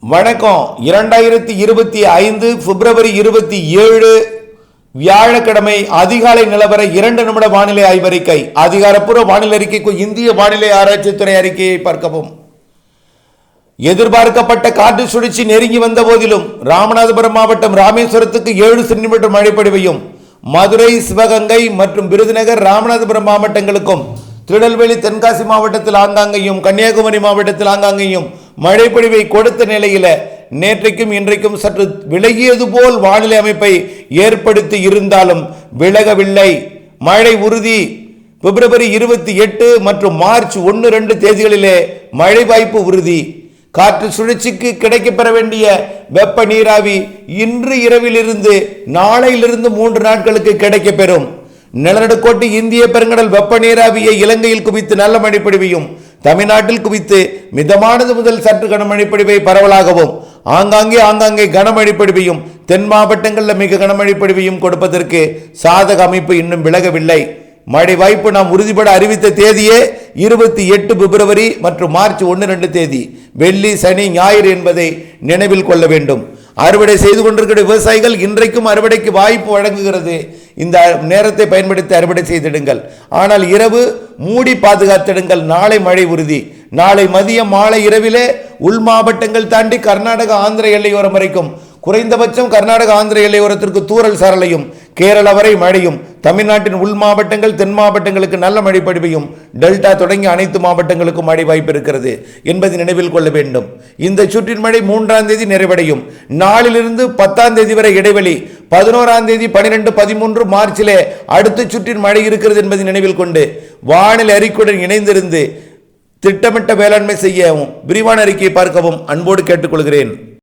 வணக்கம். 2025 பிப்ரவரி 27 வியாழக்கிழமை அதிகாலை நிலவர 2 நிமிட வானிலை ஆய்வறிக்கை. அதிகாரப்பூர்வ வானிலை அறிக்கைக்கு இந்திய வானிலை ஆராய்ச்சித்துறை அறிக்கையை பார்க்கவும். எதிர்பார்க்கப்பட்ட காற்று சுழற்சி நெருங்கி வந்த போதிலும் ராமநாதபுரம் மாவட்டம் ராமேஸ்வரத்துக்கு 7 சென்டிமீட்டர் மழை பொழிவையும், மதுரை, சிவகங்கை மற்றும் விருதுநகர், ராமநாதபுரம் மாவட்டங்களுக்கும், திருநெல்வேலி, தென்காசி மாவட்டத்தில் ஆங்காங்கையும், கன்னியாகுமரி மாவட்டத்தில் ஆங்காங்கையும் மழை பொழிவை கொடுத்த நிலையில நேற்றைக்கும் இன்றைக்கும் சற்று விலகியது போல் வானிலை அமைப்பை ஏற்படுத்தி இருந்தாலும் விலகவில்லை. மழை உறுதி. பிப்ரவரி 28 மற்றும் மார்ச் 1-2 தேதிகளிலே மழை வாய்ப்பு உறுதி. காற்று சுழற்சிக்கு கிடைக்கப்பெற வேண்டிய வெப்ப நீராவி இன்று இரவிலிருந்து நாளையிலிருந்து 3 நாட்களுக்கு கிடைக்கப்பெறும். நிலநடுக்கோட்டு இந்திய பெருங்கடல் வெப்ப நீராவியை இலங்கையில் குவித்து நல்ல மழை பொழிவையும், தமிழ்நாட்டில் குவித்து மிதமானது முதல் சற்று கனமழை பொழிவை பரவலாகவும், ஆங்காங்கே கனமழை பொழிவையும், தென் மாவட்டங்களில் மிக கனமழை பொழிவையும் கொடுப்பதற்கு சாதக அமைப்பு இன்னும் விலகவில்லை. மழை வாய்ப்பு நாம் உறுதிபட அறிவித்த தேதியே 28 பிப்ரவரி மற்றும் மார்ச் 1-2 தேதி, வெள்ளி, சனி, ஞாயிறு என்பதை நினைவில் கொள்ள வேண்டும். அறுவடை செய்து கொண்டிருக்கிற விவசாயிகள் இன்றைக்கும் அறுவடைக்கு வாய்ப்பு வழங்குகிறது. இந்த நேரத்தை பயன்படுத்தி அறுவடை செய்திடுங்கள். ஆனால் இரவு மூடி பாதுகாத்திடுங்கள். நாளை மழை உறுதி. நாளை மதியம், மாலை, இரவிலே உள் மாவட்டங்கள் தாண்டி கர்நாடக, ஆந்திர எல்லையோரம் வரைக்கும் குறைந்தபட்சம் கர்நாடக, ஆந்திர எல்லையோரத்திற்கு தூறல் சாரலையும், கேரளா வரை மழையும், தமிழ்நாட்டின் உள் மாவட்டங்கள், தென் மாவட்டங்களுக்கு நல்ல மழை பொழிவையும், டெல்டா தொடங்கி அனைத்து மாவட்டங்களுக்கும் மழை வாய்ப்பு இருக்கிறது என்பதை நினைவில் கொள்ள வேண்டும். இந்த சுற்றின் மழை 3ஆம் தேதி நிறைவடையும். நாளிலிருந்து 10ஆம் தேதி வரை இடைவெளி. 11ஆம் தேதி, 12, 13 மார்ச்சிலே அடுத்த சுற்றின் மழை இருக்கிறது என்பதை நினைவில் கொண்டு வானிலை அறிக்கையுடன் இணைந்திருந்து திட்டமிட்ட வேளாண்மை செய்யவும், விரிவான அறிக்கையை பார்க்கவும் அன்போடு கேட்டுக்கொள்கிறேன்.